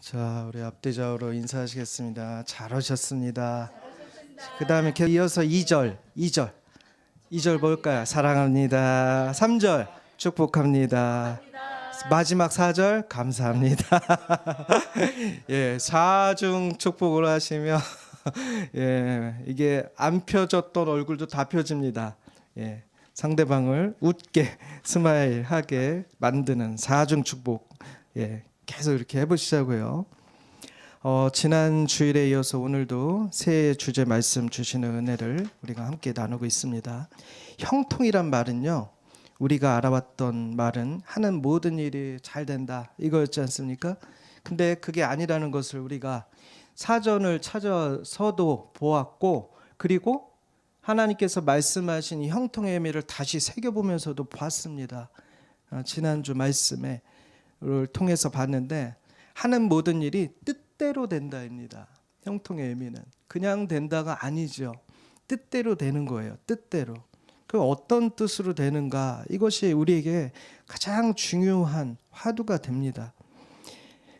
자, 우리 앞뒤좌우로 인사하시겠습니다. 잘 오셨습니다. 그 다음에 이어서 2절 볼까요? 사랑합니다. 3절 축복합니다. 마지막 4절 감사합니다. 예, 4중 축복을 하시면 예, 이게 안 펴졌던 얼굴도 다 펴집니다. 예, 상대방을 웃게 스마일하게 만드는 4중 축복. 예, 계속 이렇게 해보시자고요. 지난 주일에 이어서 오늘도 새 주제 말씀 주시는 은혜를 우리가 함께 나누고 있습니다. 형통이란 말은요, 우리가 알아왔던 말은 하는 모든 일이 잘 된다 이거였지 않습니까? 근데 그게 아니라는 것을 우리가 사전을 찾아서도 보았고, 그리고 하나님께서 말씀하신 이 형통의 의미를 다시 새겨보면서도 봤습니다. 지난주 말씀을 통해서 봤는데, 하는 모든 일이 뜻대로 된다입니다. 형통의 의미는 그냥 된다가 아니죠. 뜻대로 되는 거예요. 뜻대로. 그 어떤 뜻으로 되는가, 이것이 우리에게 가장 중요한 화두가 됩니다.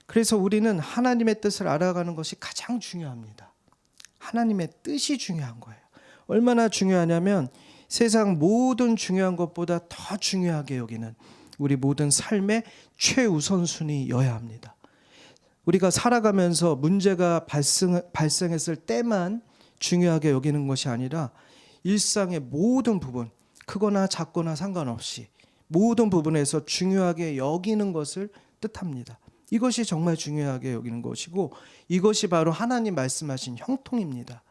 그래서 우리는 하나님의 뜻을 알아가는 것이 가장 중요합니다. 하나님의 뜻이 중요한 거예요. 얼마나 중요하냐면 세상 모든 중요한 것보다 더 중요하게 여기는 우리 모든 삶의 최우선순위여야 합니다. 우리가 살아가면서 문제가 발생했을 때만 중요하게 여기는 것이 아니라 일상의 모든 부분, 크거나 작거나 상관없이 모든 부분에서 중요하게 여기는 것을 뜻합니다. 이것이 정말 중요하게 여기는 것이고, 이것이 바로 하나님 말씀하신 형통입니다.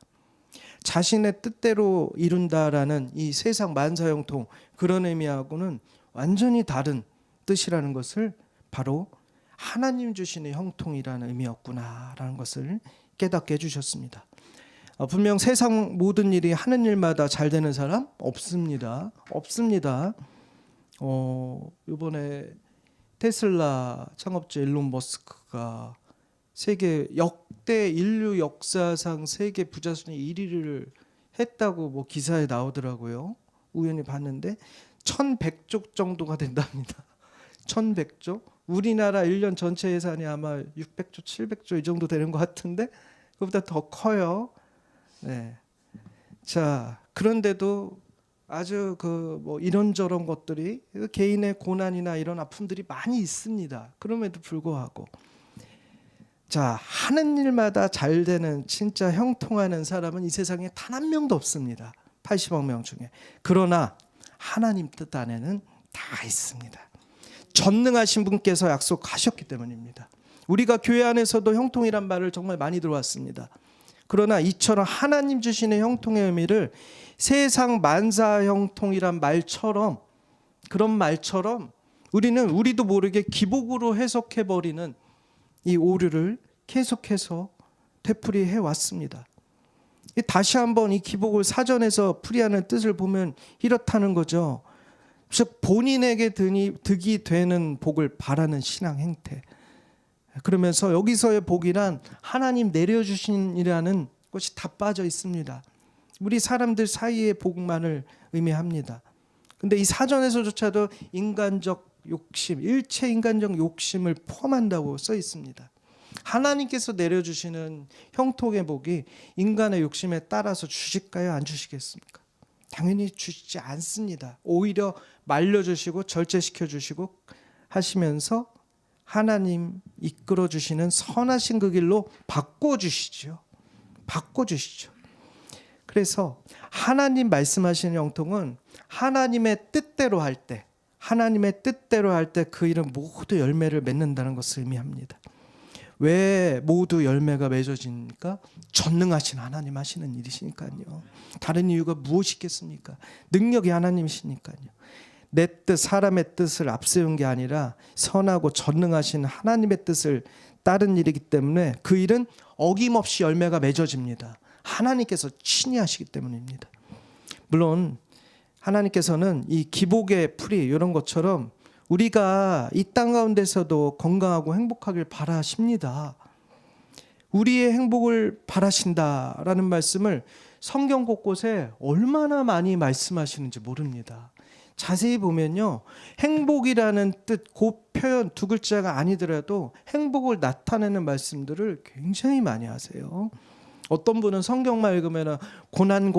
자신의 뜻대로 이룬다라는 이 세상 만사 형통, 그런 의미하고는 완전히 다른 뜻이라는 것을 바로 하나님 주시는 형통이라는 의미였구나라는 것을 깨닫게 해주셨습니다. 분명 세상 모든 일이 하는 일마다 잘 되는 사람 없습니다. 이번에 테슬라 창업자 일론 머스크가 세계 역대 인류 역사상 세계 부자 순위 1위를 했다고 뭐 기사에 나오더라고요. 우연히 봤는데 1100조 정도가 된답니다. 1100조? 우리나라 1년 전체 예산이 아마 600조, 700조 이 정도 되는 것 같은데 그보다 더 커요. 네. 자, 그런데도 아주 뭐 이런저런 것들이 개인의 고난이나 이런 아픔들이 많이 있습니다. 그럼에도 불구하고 자, 하는 일마다 잘 되는 진짜 형통하는 사람은 이 세상에 단 한 명도 없습니다. 80억 명 중에. 그러나 하나님 뜻 안에는 다 있습니다. 전능하신 분께서 약속하셨기 때문입니다. 우리가 교회 안에서도 형통이란 말을 정말 많이 들어왔습니다. 그러나 이처럼 하나님 주시는 형통의 의미를 세상 만사 형통이란 말처럼, 그런 말처럼 우리도 모르게 기복으로 해석해버리는 이 오류를 계속해서 되풀이해 왔습니다. 다시 한번 이 기복을 사전에서 풀이하는 뜻을 보면 이렇다는 거죠. 즉 본인에게 득이 되는 복을 바라는 신앙 행태. 그러면서 여기서의 복이란 하나님 내려주신이라는 것이 다 빠져 있습니다. 우리 사람들 사이의 복만을 의미합니다. 근데 이 사전에서조차도 인간적 욕심, 일체 인간적 욕심을 포함한다고 써 있습니다. 하나님께서 내려주시는 형통의 복이 인간의 욕심에 따라서 주실까요? 안 주시겠습니까? 당연히 주시지 않습니다. 오히려 말려주시고 절제시켜주시고 하시면서 하나님 이끌어주시는 선하신 그 길로 바꿔주시죠. 그래서 하나님 말씀하시는 형통은 하나님의 뜻대로 할 때 그 일은 모두 열매를 맺는다는 것을 의미합니다. 왜 모두 열매가 맺어지니까? 전능하신 하나님 하시는 일이시니까요. 다른 이유가 무엇이겠습니까? 능력이 하나님이시니까요. 내 뜻, 사람의 뜻을 앞세운 게 아니라 선하고 전능하신 하나님의 뜻을 따른 일이기 때문에 그 일은 어김없이 열매가 맺어집니다. 하나님께서 친히 하시기 때문입니다. 물론 하나님께서는 이 기복의 풀이 이런 것처럼 우리가 이 땅 가운데서도 건강하고 행복하길 바라십니다. 우리의 행복을 바라신다라는 말씀을 성경 곳곳에 얼마나 많이 말씀하시는지 모릅니다. 자세히 보면요, 행복이라는 뜻, 그 표현 두 글자가 아니더라도 행복을 나타내는 말씀들을 굉장히 많이 하세요. 어떤 분은 성경만 읽으면 고난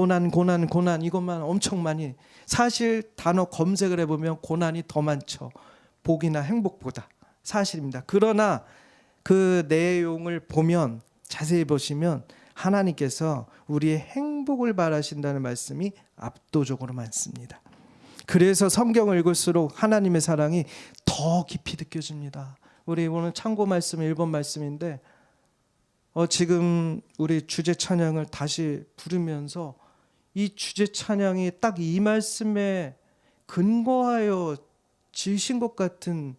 이것만 엄청 많이, 사실 단어 검색을 해보면 고난이 더 많죠. 복이나 행복보다. 사실입니다. 그러나 그 내용을 보면, 자세히 보시면 하나님께서 우리의 행복을 바라신다는 말씀이 압도적으로 많습니다. 그래서 성경을 읽을수록 하나님의 사랑이 더 깊이 느껴집니다. 우리 오늘 참고 말씀 1번 말씀인데, 지금 우리 주제 찬양을 다시 부르면서 이 주제 찬양이 딱 이 말씀에 근거하여 지으신 것 같은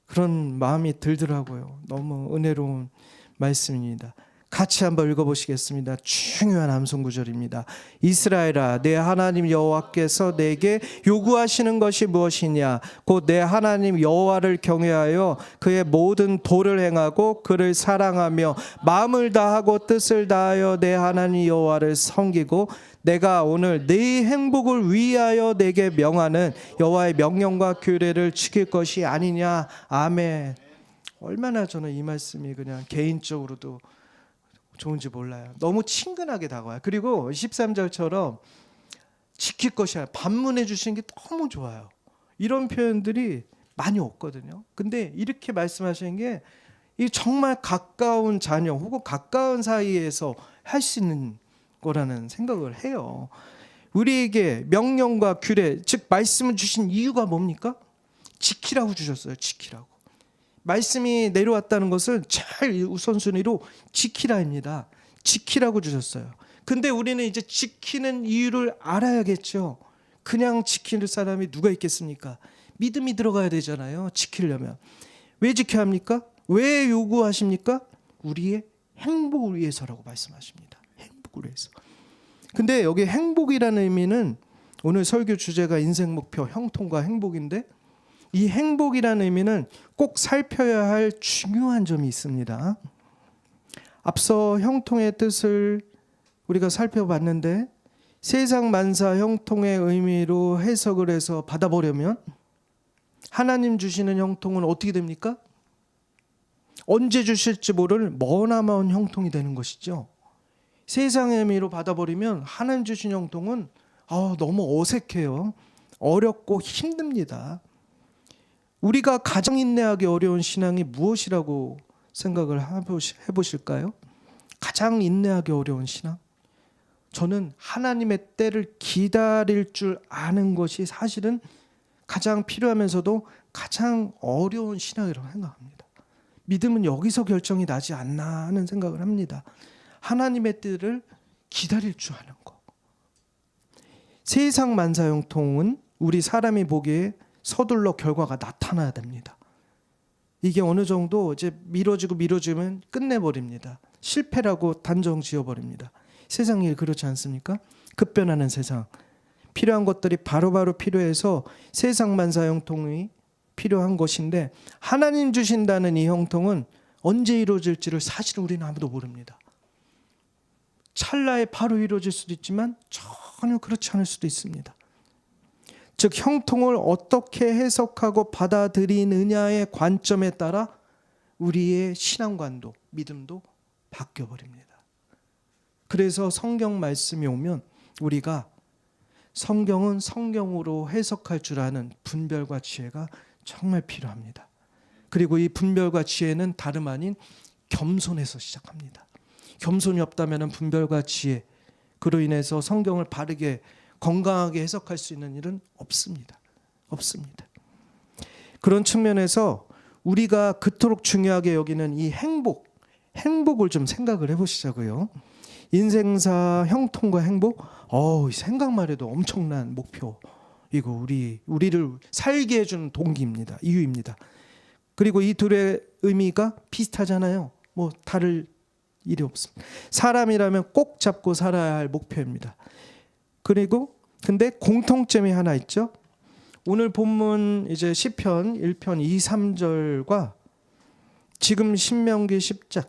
그런 마음이 들더라고요. 너무 은혜로운 말씀입니다. 같이 한번 읽어보시겠습니다. 중요한 암송 구절입니다. 이스라엘아, 내 하나님 여호와께서 내게 요구하시는 것이 무엇이냐? 곧 내 하나님 여호와를 경외하여 그의 모든 도를 행하고 그를 사랑하며 마음을 다하고 뜻을 다하여 내 하나님 여호와를 섬기고 내가 오늘 네 행복을 위하여 내게 명하는 여호와의 명령과 규례를 지킬 것이 아니냐. 아멘. 얼마나 저는 이 말씀이 그냥 개인적으로도 좋은지 몰라요. 너무 친근하게 다가와요. 그리고 13절처럼 지킬 것이 아니라 반문해 주시는 게 너무 좋아요. 이런 표현들이 많이 없거든요. 근데 이렇게 말씀하시는 게 이 정말 가까운 자녀 혹은 가까운 사이에서 할 수 있는 거라는 생각을 해요. 우리에게 명령과 규례, 즉 말씀을 주신 이유가 뭡니까? 지키라고 주셨어요. 지키라고. 말씀이 내려왔다는 것을 제일 우선순위로 지키라입니다. 지키라고 주셨어요. 근데 우리는 이제 지키는 이유를 알아야겠죠. 그냥 지킬 사람이 누가 있겠습니까? 믿음이 들어가야 되잖아요. 지키려면. 왜 지켜야 합니까? 왜 요구하십니까? 우리의 행복을 위해서라고 말씀하십니다. 행복을 위해서. 근데 여기 행복이라는 의미는 오늘 설교 주제가 인생 목표, 형통과 행복인데, 이 행복이라는 의미는 꼭 살펴야 할 중요한 점이 있습니다. 앞서 형통의 뜻을 우리가 살펴봤는데, 세상 만사 형통의 의미로 해석을 해서 받아보려면 하나님 주시는 형통은 어떻게 됩니까? 언제 주실지 모를 머나먼 형통이 되는 것이죠. 세상의 의미로 받아버리면 하나님 주신 형통은 너무 어색해요. 어렵고 힘듭니다. 우리가 가장 인내하기 어려운 신앙이 무엇이라고 생각을 해보실까요? 가장 인내하기 어려운 신앙? 저는 하나님의 때를 기다릴 줄 아는 것이 사실은 가장 필요하면서도 가장 어려운 신앙이라고 생각합니다. 믿음은 여기서 결정이 나지 않나 하는 생각을 합니다. 하나님의 때를 기다릴 줄 아는 것. 세상 만사 형통은 우리 사람이 보기에 서둘러 결과가 나타나야 됩니다. 이게 어느 정도 이제 미뤄지면 끝내버립니다. 실패라고 단정 지어버립니다. 세상이 그렇지 않습니까? 급변하는 세상. 필요한 것들이 바로바로 필요해서 세상 만사 형통이 필요한 것인데, 하나님 주신다는 이 형통은 언제 이루어질지를 사실 우리는 아무도 모릅니다. 찰나에 바로 이루어질 수도 있지만 전혀 그렇지 않을 수도 있습니다. 즉 형통을 어떻게 해석하고 받아들이느냐의 관점에 따라 우리의 신앙관도 믿음도 바뀌어버립니다. 그래서 성경 말씀이 오면 우리가 성경은 성경으로 해석할 줄 아는 분별과 지혜가 정말 필요합니다. 그리고 이 분별과 지혜는 다름 아닌 겸손에서 시작합니다. 겸손이 없다면 분별과 지혜, 그로 인해서 성경을 바르게 건강하게 해석할 수 있는 일은 없습니다. 없습니다. 그런 측면에서 우리가 그토록 중요하게 여기는 이 행복을 좀 생각을 해보시자고요. 인생사 형통과 행복, 생각만 해도 엄청난 목표. 이거 우리를 살게 해주는 동기입니다. 이유입니다. 그리고 이 둘의 의미가 비슷하잖아요. 뭐 다를 일이 없습니다. 사람이라면 꼭 잡고 살아야 할 목표입니다. 근데 공통점이 하나 있죠. 오늘 본문 이제 시편 1편 2, 3절과 지금 신명기 10장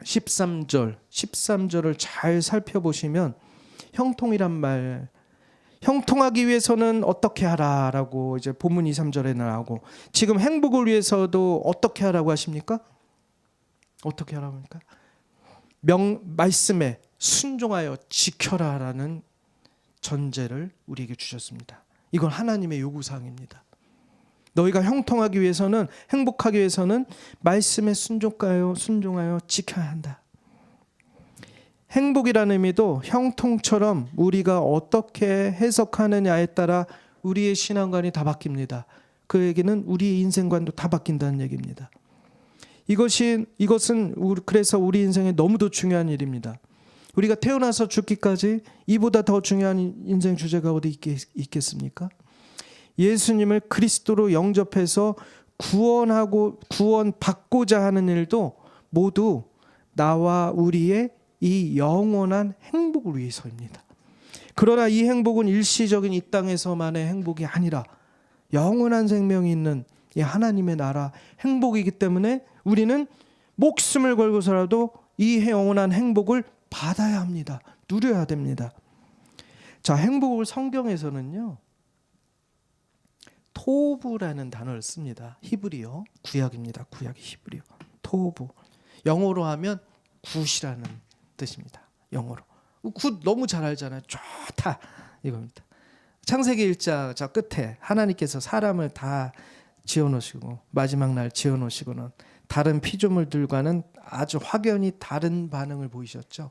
13절을 잘 살펴보시면 형통이란 말, 형통하기 위해서는 어떻게 하라라고 이제 본문 2, 3절에 나오고, 지금 행복을 위해서도 어떻게 하라고 하십니까? 어떻게 하라고 합니까? 말씀에 순종하여 지켜라라는 전제를 우리에게 주셨습니다. 이건 하나님의 요구사항입니다. 너희가 형통하기 위해서는, 행복하기 위해서는 말씀에 순종하여 지켜야 한다. 행복이라는 의미도 형통처럼 우리가 어떻게 해석하느냐에 따라 우리의 신앙관이 다 바뀝니다. 그 얘기는 우리의 인생관도 다 바뀐다는 얘기입니다. 이것은 그래서 우리 인생에 너무도 중요한 일입니다. 우리가 태어나서 죽기까지 이보다 더 중요한 인생 주제가 어디 있겠습니까? 예수님을 그리스도로 영접해서 구원받고자 하는 일도 모두 나와 우리의 이 영원한 행복을 위해서입니다. 그러나 이 행복은 일시적인 이 땅에서만의 행복이 아니라 영원한 생명이 있는 이 하나님의 나라 행복이기 때문에 우리는 목숨을 걸고서라도 이 영원한 행복을 받아야 합니다. 누려야 됩니다. 자, 행복을 성경에서는요, 토부라는 단어를 씁니다. 히브리어, 구약입니다. 구약이 히브리어. 토부. 영어로 하면 굿이라는 뜻입니다. 영어로. 굿 너무 잘 알잖아요. 좋다 이겁니다. 창세기 1장 저 끝에 하나님께서 사람을 다 지어놓으시고 마지막 날 지어놓으시고는 다른 피조물들과는 아주 확연히 다른 반응을 보이셨죠.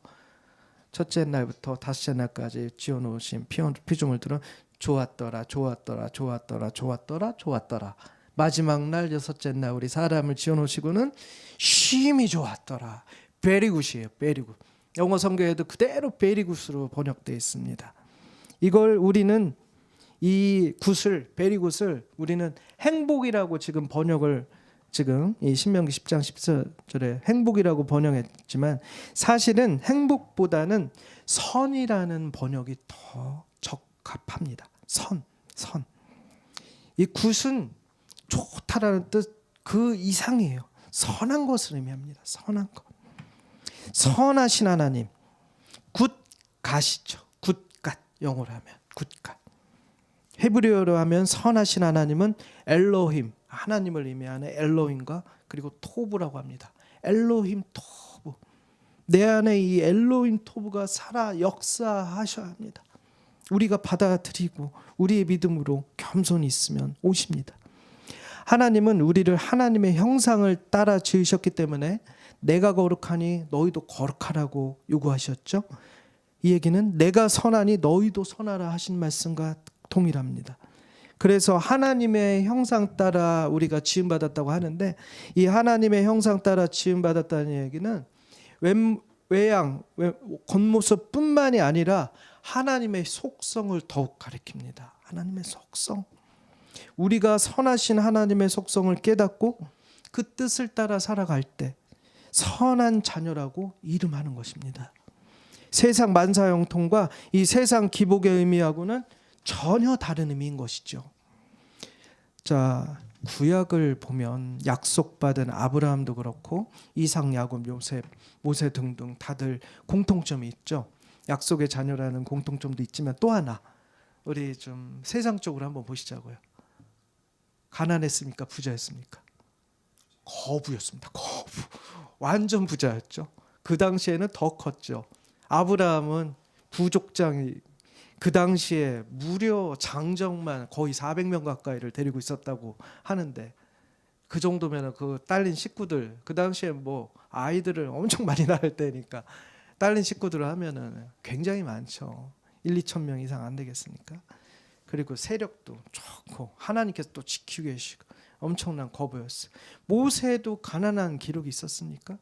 첫째 날부터 다섯째 날까지 지어놓으신 피조물들은 좋았더라, 좋았더라, 좋았더라, 좋았더라, 좋았더라. 마지막 날 여섯째 날 우리 사람을 지어놓으시고는 심히 좋았더라. 베리굿이에요. 베리굿. 영어 성경에도 그대로 베리굿으로 번역되어 있습니다. 이걸 우리는 이 굿을, 베리굿을 우리는 행복이라고 지금 번역을, 지금 이 신명기 10장 14절에 행복이라고 번역했지만 사실은 행복보다는 선이라는 번역이 더 적합합니다. 선. 이 굿은 좋다라는 뜻 그 이상이에요. 선한 것을 의미합니다. 선한 것. 선하신 하나님, 굿갓이죠. 굿갓, 영어로 하면 굿갓. 헤브리어로 하면 선하신 하나님은 엘로힘, 하나님을 의미하는 엘로힘과 그리고 토브라고 합니다. 엘로힘 토브. 내 안에 이 엘로힘 토브가 살아 역사하셔야 합니다. 우리가 받아들이고 우리의 믿음으로 겸손히 있으면 오십니다. 하나님은 우리를 하나님의 형상을 따라 지으셨기 때문에 내가 거룩하니 너희도 거룩하라고 요구하셨죠. 이 얘기는 내가 선하니 너희도 선하라 하신 말씀과 동일합니다. 그래서 하나님의 형상 따라 우리가 지음받았다고 하는데, 이 하나님의 형상 따라 지음받았다는 얘기는 외양, 겉모습뿐만이 아니라 하나님의 속성을 더욱 가리킵니다. 하나님의 속성. 우리가 선하신 하나님의 속성을 깨닫고 그 뜻을 따라 살아갈 때 선한 자녀라고 이름하는 것입니다. 세상 만사형통과 이 세상 기복의 의미하고는 전혀 다른 의미인 것이죠. 자, 구약을 보면 약속받은 아브라함도 그렇고 이삭, 야곱, 요셉, 모세 등등 다들 공통점이 있죠. 약속의 자녀라는 공통점도 있지만 또 하나, 우리 좀 세상적으로 한번 보시자고요. 가난했습니까? 부자였습니까? 거부였습니다. 거부. 완전 부자였죠. 그 당시에는 더 컸죠. 아브라함은 부족장이 그 당시에 무려 장정만 거의 400명 가까이를 데리고 있었다고 하는데, 그 정도면 그 딸린 식구들, 그 당시에 뭐 아이들을 엄청 많이 낳을 때니까 딸린 식구들을 하면은 굉장히 많죠. 1-2천 명 이상 안 되겠습니까? 그리고 세력도 좋고 하나님께서 또 지키고 계시고 엄청난 거부였어요. 모세도 가난한 기록이 있었습니까?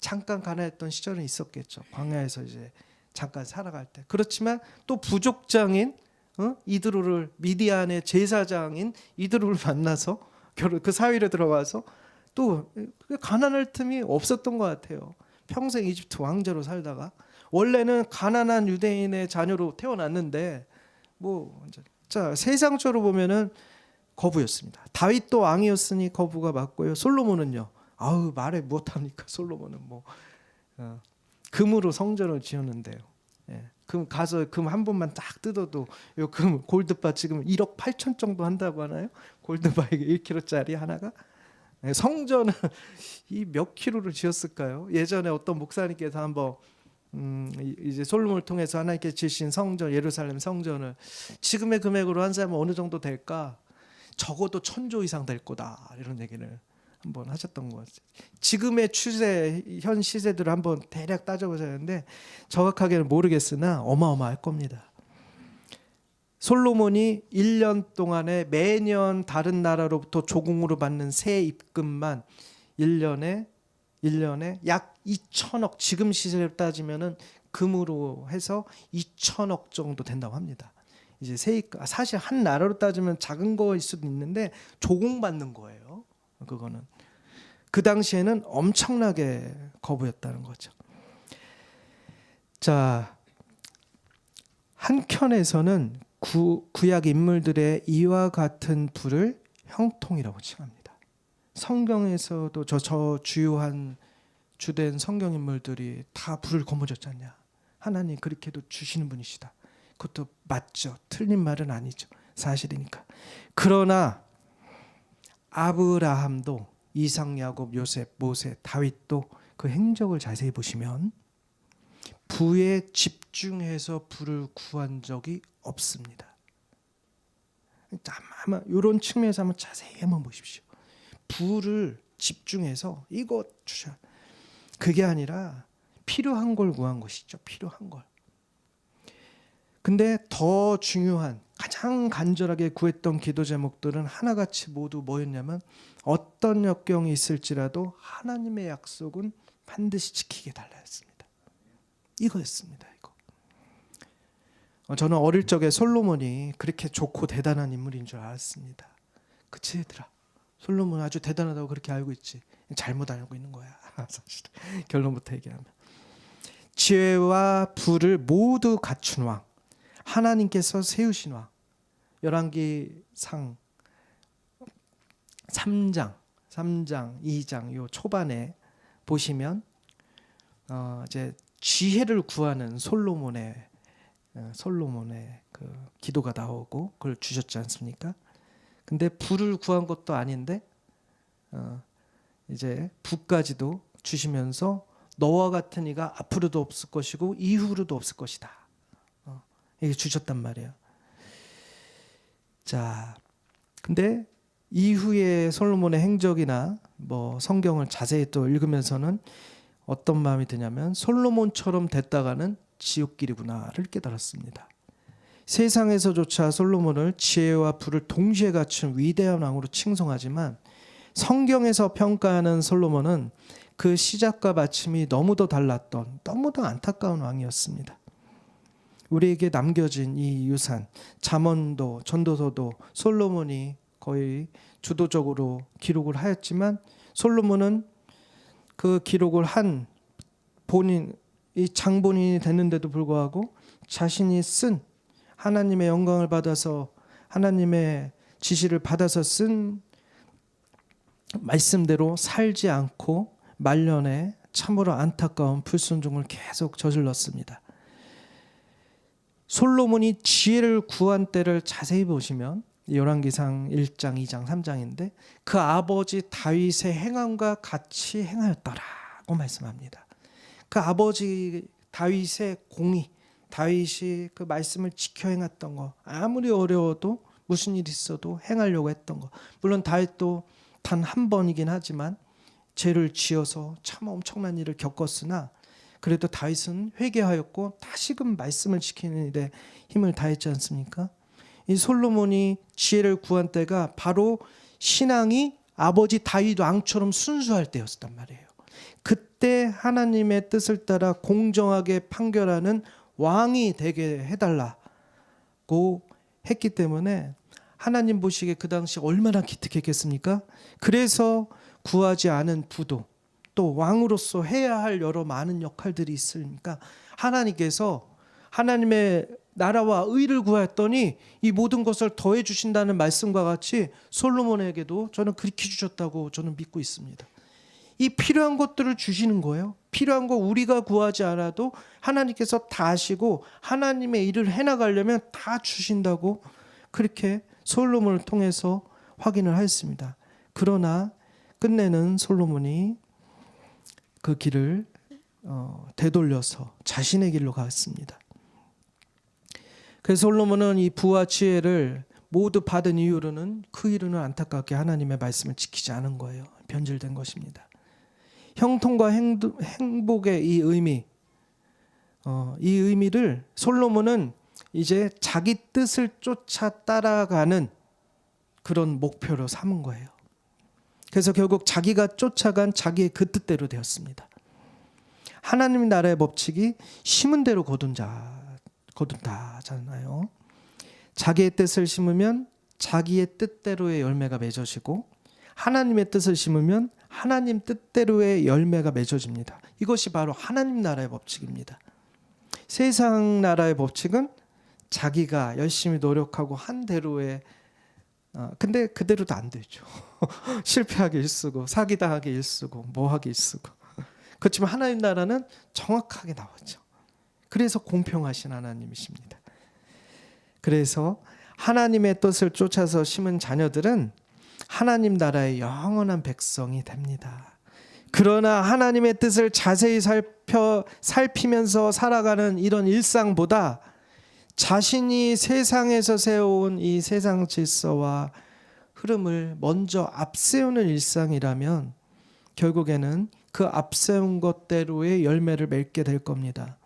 잠깐 가난했던 시절은 있었겠죠. 광야에서 이제 잠깐 살아갈 때. 그렇지만 또 부족장인 이드로를, 미디안의 제사장인 이드로를 만나서 그 사회로 들어가서 또 가난할 틈이 없었던 것 같아요. 평생 이집트 왕자로 살다가 원래는 가난한 유대인의 자녀로 태어났는데 자, 세상적으로 보면은 거부였습니다. 다윗도 왕이었으니 거부가 맞고요. 솔로몬은요. 말해 무엇합니까? 솔로몬은 금으로 성전을 지었는데요. 예. 금 가서 금 한 번만 딱 뜯어도 요 금 골드바 지금 1억 8천 정도 한다고 하나요? 골드바 이게 1kg짜리 하나가. 예, 성전은 이 몇 킬로를 지었을까요? 예전에 어떤 목사님께서 한번 이제 솔로몬을 통해서 하나님께 지으신 성전, 예루살렘 성전을 지금의 금액으로 한사람은 어느 정도 될까? 적어도 1,000조 이상 될 거다, 이런 얘기를 한번 하셨던 것 같아요. 지금의 추세, 현 시세들을 한번 대략 따져보자는데 정확하게는 모르겠으나 어마어마할 겁니다. 솔로몬이 1년 동안에 매년 다른 나라로부터 조공으로 받는 세 입금만 1년에 약 2천억, 지금 시세로 따지면은 금으로 해서 2천억 정도 된다고 합니다. 이제 세입금, 사실 한 나라로 따지면 작은 거일 수도 있는데 조공받는 거예요. 그거는 그 당시에는 엄청나게 거부였다는 거죠. 자, 한켠에서는 구약 인물들의 이와 같은 불을 형통이라고 칭합니다. 성경에서도 저 주요한 주된 성경 인물들이 다 불을 거머쥐었지 않냐. 하나님 그렇게도 주시는 분이시다. 그것도 맞죠. 틀린 말은 아니죠. 사실이니까. 그러나 아브라함도 이삭, 야곱, 요셉, 모세, 다윗도 그 행적을 자세히 보시면 부에 집중해서 불을 구한 적이 없습니다. 아마 이런 측면에서 한번 자세히 한번 보십시오. 부를 집중해서 이거 주셔. 그게 아니라 필요한 걸 구한 것이죠. 필요한 걸. 근데 더 중요한 가장 간절하게 구했던 기도 제목들은 하나같이 모두 뭐였냐면 어떤 역경이 있을지라도 하나님의 약속은 반드시 지키게 달라였습니다. 이거였습니다. 이거. 저는 어릴 적에 솔로몬이 그렇게 좋고 대단한 인물인 줄 알았습니다. 그치 얘들아, 솔로몬 아주 대단하다고 그렇게 알고 있지. 잘못 알고 있는 거야. 사실 결론부터 얘기하면 지혜와 부를 모두 갖춘 왕, 하나님께서 세우신 왕. 열왕기상 3장, 2장 요 초반에 보시면 이제 지혜를 구하는 솔로몬의 그 기도가 나오고 그걸 주셨지 않습니까? 근데 부를 구한 것도 아닌데 이제 부까지도 주시면서 너와 같은 이가 앞으로도 없을 것이고 이후로도 없을 것이다. 이게 주셨단 말이에요. 자, 근데 이후에 솔로몬의 행적이나 뭐 성경을 자세히 또 읽으면서는 어떤 마음이 드냐면 솔로몬처럼 됐다가는 지옥길이구나를 깨달았습니다. 세상에서조차 솔로몬을 지혜와 부를 동시에 갖춘 위대한 왕으로 칭송하지만 성경에서 평가하는 솔로몬은 그 시작과 마침이 너무도 달랐던, 너무도 안타까운 왕이었습니다. 우리에게 남겨진 이 유산, 잠언도 전도서도 솔로몬이 거의 주도적으로 기록을 하였지만 솔로몬은 그 기록을 한 이 장본인이 됐는데도 불구하고 자신이 쓴 하나님의 영광을 받아서 하나님의 지시를 받아서 쓴 말씀대로 살지 않고 말년에 참으로 안타까운 불순종을 계속 저질렀습니다. 솔로몬이 지혜를 구한 때를 자세히 보시면 열왕기상 1장, 2장, 3장인데 그 아버지 다윗의 행함과 같이 행하였더라고 말씀합니다. 그 아버지 다윗의 공의, 다윗이 그 말씀을 지켜 행했던 거, 아무리 어려워도 무슨 일이 있어도 행하려고 했던 거. 물론 다윗도 단 한 번이긴 하지만 죄를 지어서 참 엄청난 일을 겪었으나 그래도 다윗은 회개하였고 다시금 말씀을 지키는 일에 힘을 다했지 않습니까? 이 솔로몬이 지혜를 구한 때가 바로 신앙이 아버지 다윗 왕처럼 순수할 때였단 말이에요. 그때 하나님의 뜻을 따라 공정하게 판결하는 왕이 되게 해달라고 했기 때문에 하나님 보시기에 그 당시 얼마나 기특했겠습니까? 그래서 구하지 않은 부도 또 왕으로서 해야 할 여러 많은 역할들이 있으니까 하나님께서 하나님의 나라와 의를 구하였더니 이 모든 것을 더해 주신다는 말씀과 같이 솔로몬에게도 저는 그렇게 주셨다고 저는 믿고 있습니다. 이 필요한 것들을 주시는 거예요. 필요한 거 우리가 구하지 않아도 하나님께서 다 아시고 하나님의 일을 해나가려면 다 주신다고 그렇게 솔로몬을 통해서 확인을 하였습니다. 그러나 끝내는 솔로몬이 그 길을 되돌려서 자신의 길로 갔습니다. 그래서 솔로몬은 이 부와 지혜를 모두 받은 이유로는 그 이유는 안타깝게 하나님의 말씀을 지키지 않은 거예요. 변질된 것입니다. 형통과 행복의 이 의미를 솔로몬은 이제 자기 뜻을 쫓아 따라가는 그런 목표로 삼은 거예요. 그래서 결국 자기가 쫓아간 자기의 그 뜻대로 되었습니다. 하나님 나라의 법칙이 심은 대로 거둔다잖아요. 자기의 뜻을 심으면 자기의 뜻대로의 열매가 맺어지고 하나님의 뜻을 심으면 하나님 뜻대로의 열매가 맺어집니다. 이것이 바로 하나님 나라의 법칙입니다. 세상 나라의 법칙은 자기가 열심히 노력하고 한 대로의 근데 그대로도 안 되죠. 실패하기 일쓰고 사기당하기 일쓰고 뭐하기 일쓰고. 그렇지만 하나님 나라는 정확하게 나왔죠. 그래서 공평하신 하나님이십니다. 그래서 하나님의 뜻을 쫓아서 심은 자녀들은 하나님 나라의 영원한 백성이 됩니다. 그러나 하나님의 뜻을 자세히 살피면서 살아가는 이런 일상보다 자신이 세상에서 세워온 이 세상 질서와 흐름을 먼저 앞세우는 일상이라면 결국에는 그 앞세운 것대로의 열매를 맺게 될 겁니다.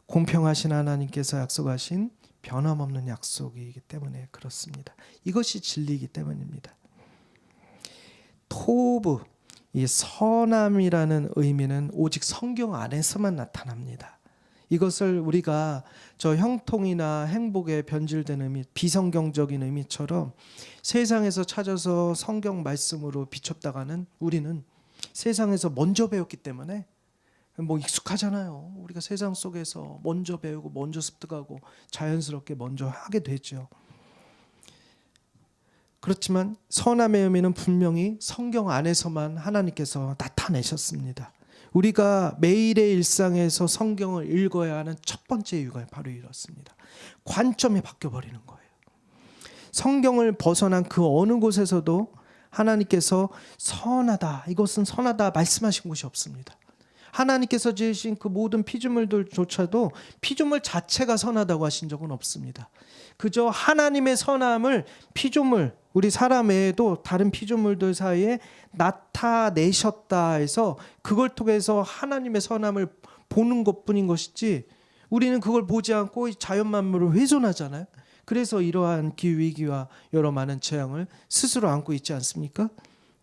공평하신 하나님께서 약속하신 변함없는 약속이기 때문에 그렇습니다. 이것이 진리이기 때문입니다. 토브, 이 선함이라는 의미는 오직 성경 안에서만 나타납니다. 이것을 우리가 저 형통이나 행복에 변질된 의미, 비성경적인 의미처럼 세상에서 찾아서 성경 말씀으로 비췄다가는 우리는 세상에서 먼저 배웠기 때문에 뭐 익숙하잖아요. 우리가 세상 속에서 먼저 배우고 먼저 습득하고 자연스럽게 먼저 하게 되죠. 그렇지만 선함의 의미는 분명히 성경 안에서만 하나님께서 나타내셨습니다. 우리가 매일의 일상에서 성경을 읽어야 하는 첫 번째 이유가 바로 이렇습니다. 관점이 바뀌어버리는 거예요. 성경을 벗어난 그 어느 곳에서도 하나님께서 선하다, 이것은 선하다 말씀하신 곳이 없습니다. 하나님께서 지으신 그 모든 피조물들조차도 피조물 자체가 선하다고 하신 적은 없습니다. 그저 하나님의 선함을 피조물, 우리 사람 외에도 다른 피조물들 사이에 나타내셨다 해서 그걸 통해서 하나님의 선함을 보는 것뿐인 것이지 우리는 그걸 보지 않고 자연 만물을 훼손하잖아요. 그래서 이러한 기후위기와 여러 많은 재앙을 스스로 안고 있지 않습니까?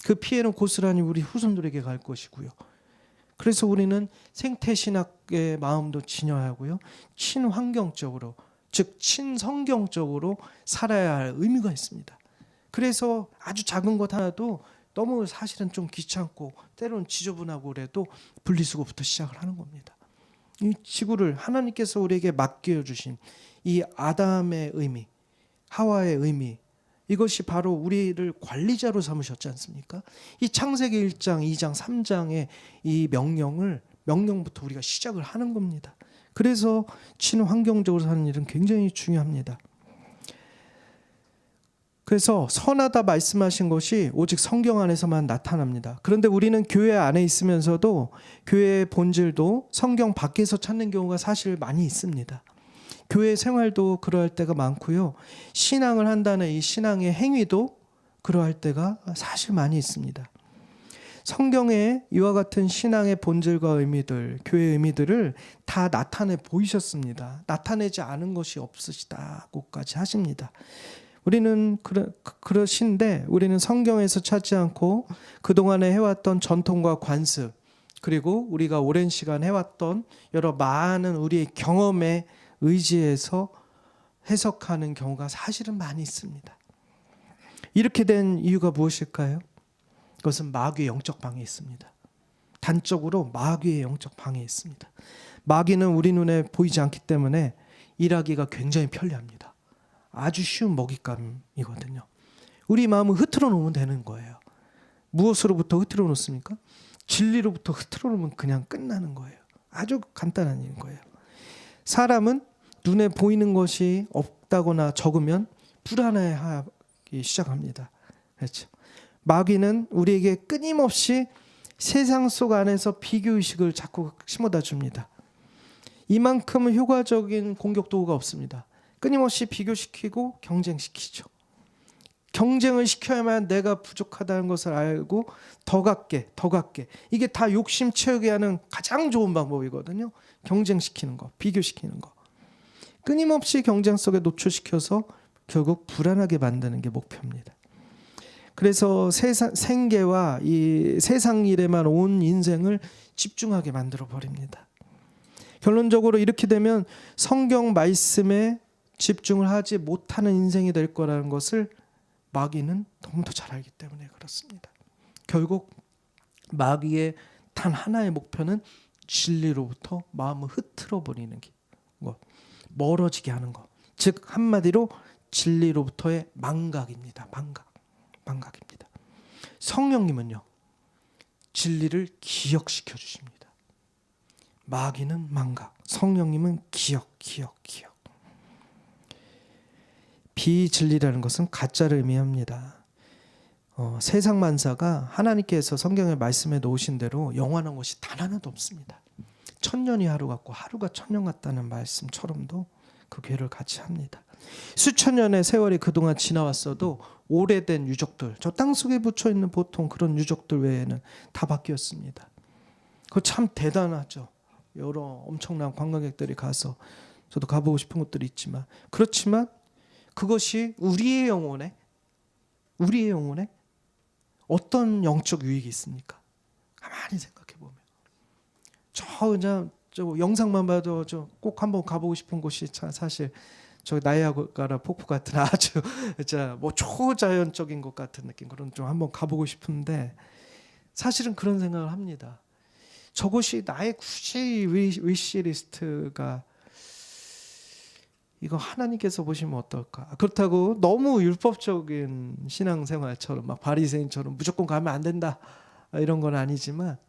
그 피해는 고스란히 우리 후손들에게 갈 것이고요. 그래서 우리는 생태신학의 마음도 지녀야 하고요. 친환경적으로, 즉 친성경적으로 살아야 할 의미가 있습니다. 그래서 아주 작은 것 하나도 너무 사실은 좀 귀찮고 때로는 지저분하고 그래도 분리수거부터 시작을 하는 겁니다. 이 지구를 하나님께서 우리에게 맡겨주신 이 아담의 의미, 하와의 의미, 이것이 바로 우리를 관리자로 삼으셨지 않습니까? 이 창세기 1장, 2장, 3장의 이 명령부터 우리가 시작을 하는 겁니다. 그래서 친환경적으로 사는 일은 굉장히 중요합니다. 그래서 선하다 말씀하신 것이 오직 성경 안에서만 나타납니다. 그런데 우리는 교회 안에 있으면서도 교회의 본질도 성경 밖에서 찾는 경우가 사실 많이 있습니다. 교회 생활도 그러할 때가 많고요. 신앙을 한다는 이 신앙의 행위도 그러할 때가 사실 많이 있습니다. 성경에 이와 같은 신앙의 본질과 의미들, 교회의 의미들을 다 나타내 보이셨습니다. 나타내지 않은 것이 없으시다고까지 하십니다. 우리는 그러신데 우리는 성경에서 찾지 않고 그동안에 해왔던 전통과 관습, 그리고 우리가 오랜 시간 해왔던 여러 많은 우리의 경험에 의지해서 해석하는 경우가 사실은 많이 있습니다. 이렇게 된 이유가 무엇일까요? 그것은 마귀의 영적 방해에 있습니다. 단적으로 마귀의 영적 방해에 있습니다. 마귀는 우리 눈에 보이지 않기 때문에 일하기가 굉장히 편리합니다. 아주 쉬운 먹잇감이거든요. 우리 마음을 흐트러 놓으면 되는 거예요. 무엇으로부터 흐트러 놓습니까? 진리로부터 흐트러놓으면 그냥 끝나는 거예요. 아주 간단한 일인 거예요. 사람은 눈에 보이는 것이 없다거나 적으면 불안해하기 시작합니다. 그렇죠. 마귀는 우리에게 끊임없이 세상 속 안에서 비교의식을 자꾸 심어다 줍니다. 이만큼 효과적인 공격 도구가 없습니다. 끊임없이 비교시키고 경쟁시키죠. 경쟁을 시켜야만 내가 부족하다는 것을 알고 더 갖게 이게 다 욕심 채우게 하는 가장 좋은 방법이거든요. 경쟁시키는 거, 비교시키는 거. 끊임없이 경쟁 속에 노출시켜서 결국 불안하게 만드는 게 목표입니다. 그래서 생계와 이 세상 일에만 온 인생을 집중하게 만들어 버립니다. 결론적으로 이렇게 되면 성경 말씀에 집중을 하지 못하는 인생이 될 거라는 것을 마귀는 너무도 잘 알기 때문에 그렇습니다. 결국 마귀의 단 하나의 목표는 진리로부터 마음을 흐트러 버리는 것, 멀어지게 하는 것. 즉 한마디로 진리로부터의 망각입니다. 망각입니다. 성령님은요, 진리를 기억시켜 주십니다. 마귀는 망각, 성령님은 기억. 비진리라는 것은 가짜를 의미합니다. 세상 만사가 하나님께서 성경의 말씀에 놓으신 대로 영원한 것이 단 하나도 없습니다. 천년이 하루 같고 하루가 천년 같다는 말씀처럼도 그 괴를 같이 합니다. 수천 년의 세월이 그동안 지나왔어도 오래된 유적들, 저 땅속에 붙여있는 보통 그런 유적들 외에는 다 바뀌었습니다. 그거 참 대단하죠. 여러 엄청난 관광객들이 가서, 저도 가보고 싶은 곳들이 있지만, 그렇지만 그것이 우리의 영혼에 어떤 영적 유익이 있습니까? 가만히 생각해 보면 저 영상만 봐도 저 꼭 한번 가보고 싶은 곳이 사실 저 나이아가라 폭포 같은 아주 뭐 초자연적인 것 같은 느낌, 그런 좀 한번 가보고 싶은데 사실은 그런 생각을 합니다. 저것이 나의 굳이 위시리스트가, 이거 하나님께서 보시면 어떨까? 그렇다고 너무 율법적인 신앙생활처럼 막 바리새인처럼 무조건 가면 안 된다 이런 건 아니지만,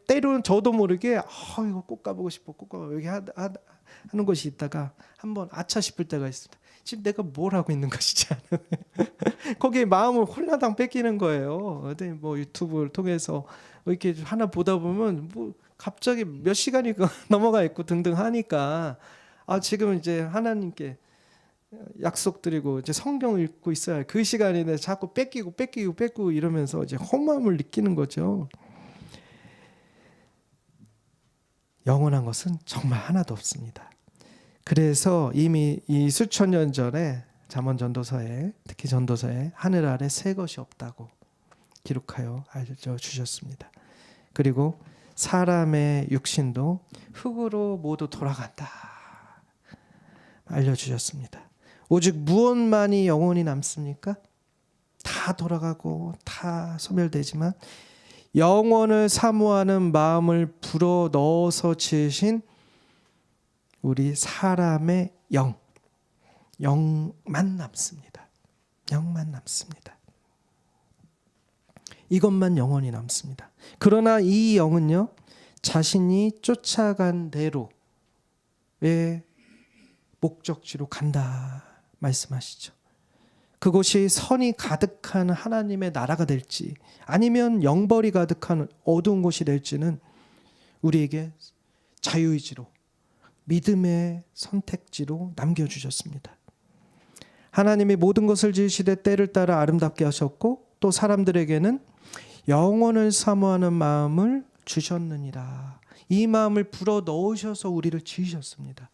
때로는 저도 모르게 이거 꼭 가보고 싶어, 꼭 가보고 여기 하는 것이 있다가 한번 아차 싶을 때가 있습니다. 지금 내가 뭘 하고 있는 것이지 않은 거기에 마음을 홀라당 뺏기는 거예요. 뭐 유튜브를 통해서 이렇게 하나 보다 보면 뭐 갑자기 몇 시간이 넘어가 있고 등등 하니까, 지금 이제 하나님께 약속드리고 이제 성경을 읽고 있어야 할 그 시간인데 자꾸 뺏기고 이러면서 이제 허무함을 느끼는 거죠. 영원한 것은 정말 하나도 없습니다. 그래서 이미 이 수천 년 전에 잠언 전도서에, 특히 전도서에 하늘 아래 새 것이 없다고 기록하여 알려주셨습니다. 그리고 사람의 육신도 흙으로 모두 돌아간다 알려주셨습니다. 오직 무엇만이 영원히 남습니까? 다 돌아가고 다 소멸되지만 영원을 사모하는 마음을 불어넣어서 지으신 우리 사람의 영만 남습니다. 영만 남습니다. 이것만 영원히 남습니다. 그러나 이 영은요, 자신이 쫓아간 대로의 목적지로 간다 말씀하시죠. 그곳이 선이 가득한 하나님의 나라가 될지 아니면 영벌이 가득한 어두운 곳이 될지는 우리에게 자유의지로, 믿음의 선택지로 남겨주셨습니다. 하나님이 모든 것을 지으시되 때를 따라 아름답게 하셨고 또 사람들에게는 영원을 사모하는 마음을 주셨느니라. 이 마음을 불어넣으셔서 우리를 지으셨습니다.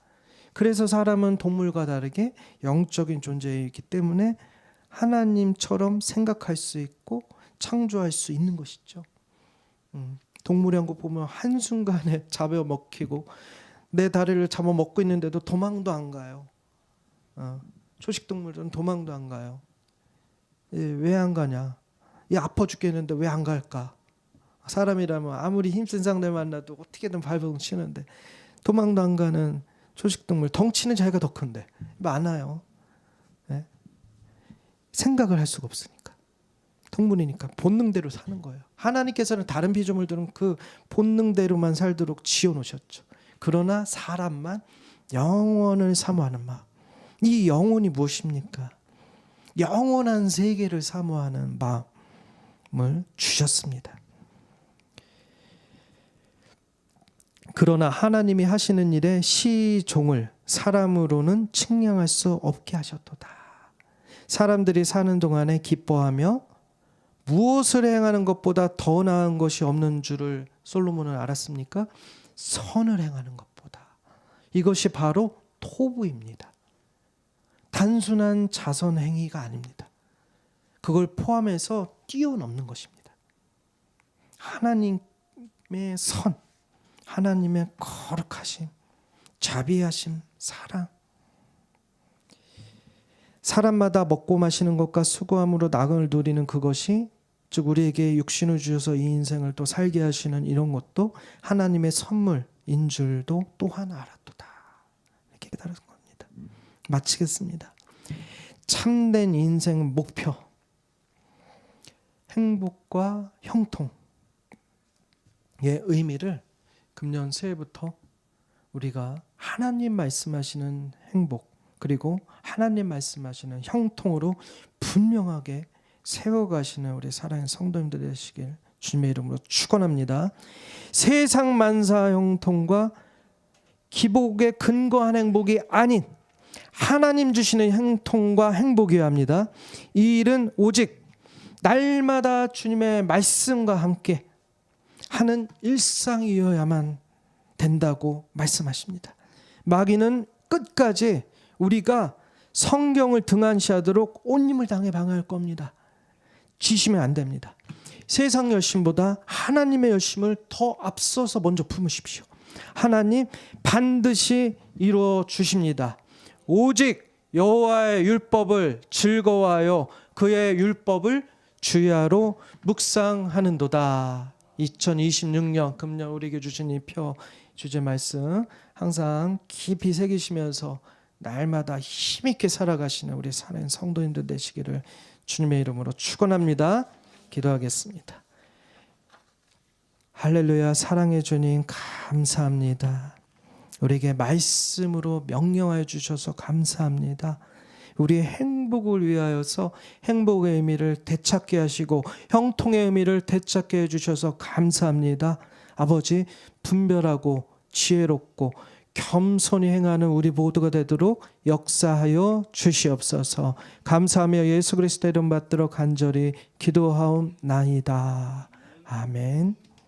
그래서 사람은 동물과 다르게 영적인 존재이기 때문에 하나님처럼 생각할 수 있고 창조할 수 있는 것이죠. 동물의 한 것 보면 한순간에 잡아먹히고 내 다리를 잡아먹고 있는데도 도망도 안 가요. 초식동물은 도망도 안 가요. 왜 안 가냐? 아파 죽겠는데 왜 안 갈까? 사람이라면 아무리 힘센 상대 만나도 어떻게든 발버둥 치는데 도망도 안 가는 초식동물, 덩치는 자기가 더 큰데 많아요. 네? 생각을 할 수가 없으니까 동물이니까 본능대로 사는 거예요. 하나님께서는 다른 피조물들은 그 본능대로만 살도록 지어놓으셨죠. 그러나 사람만 영원을 사모하는 마음. 이 영혼이 무엇입니까? 영원한 세계를 사모하는 마음을 주셨습니다. 그러나 하나님이 하시는 일에 시종을 사람으로는 측량할 수 없게 하셨도다. 사람들이 사는 동안에 기뻐하며 무엇을 행하는 것보다 더 나은 것이 없는 줄을 솔로몬은 알았습니까? 선을 행하는 것보다. 이것이 바로 토부입니다. 단순한 자선 행위가 아닙니다. 그걸 포함해서 뛰어넘는 것입니다. 하나님의 선, 하나님의 거룩하심, 자비하심, 사랑. 사람마다 먹고 마시는 것과 수고함으로 낙을 누리는 그것이, 즉 우리에게 육신을 주셔서 이 인생을 또 살게 하시는 이런 것도 하나님의 선물인 줄도 또한 알았도다. 이렇게 깨달은 겁니다. 마치겠습니다. 참된 인생 목표, 행복과 형통의 의미를 금년 새해부터 우리가 하나님 말씀하시는 행복, 그리고 하나님 말씀하시는 형통으로 분명하게 세워가시는 우리 사랑하는 성도님들 되시길 주님의 이름으로 축원합니다. 세상 만사 형통과 기복에 근거한 행복이 아닌 하나님 주시는 형통과 행복이어야 합니다. 이 일은 오직 날마다 주님의 말씀과 함께 하는 일상이어야만 된다고 말씀하십니다. 마귀는 끝까지 우리가 성경을 등한시하도록 온 힘을 당해 방해할 겁니다. 지시면 안 됩니다. 세상 열심보다 하나님의 열심을 더 앞서서 먼저 품으십시오. 하나님 반드시 이루어 주십니다. 오직 여호와의 율법을 즐거워하여 그의 율법을 주야로 묵상하는도다. 2026년 금년 우리에게 주신 이 표 주제 말씀 항상 깊이 새기시면서 날마다 힘있게 살아가시는 우리 사는 성도님들 되시기를 주님의 이름으로 축원합니다. 기도하겠습니다. 할렐루야. 사랑의 주님 감사합니다. 우리에게 말씀으로 명령하여 주셔서 감사합니다. 우리의 행복을 위하여서 행복의 의미를 되찾게 하시고 형통의 의미를 되찾게 해주셔서 감사합니다. 아버지, 분별하고 지혜롭고 겸손히 행하는 우리 모두가 되도록 역사하여 주시옵소서. 감사하며 예수 그리스도 이름 받들어 간절히 기도하옵나이다. 아멘.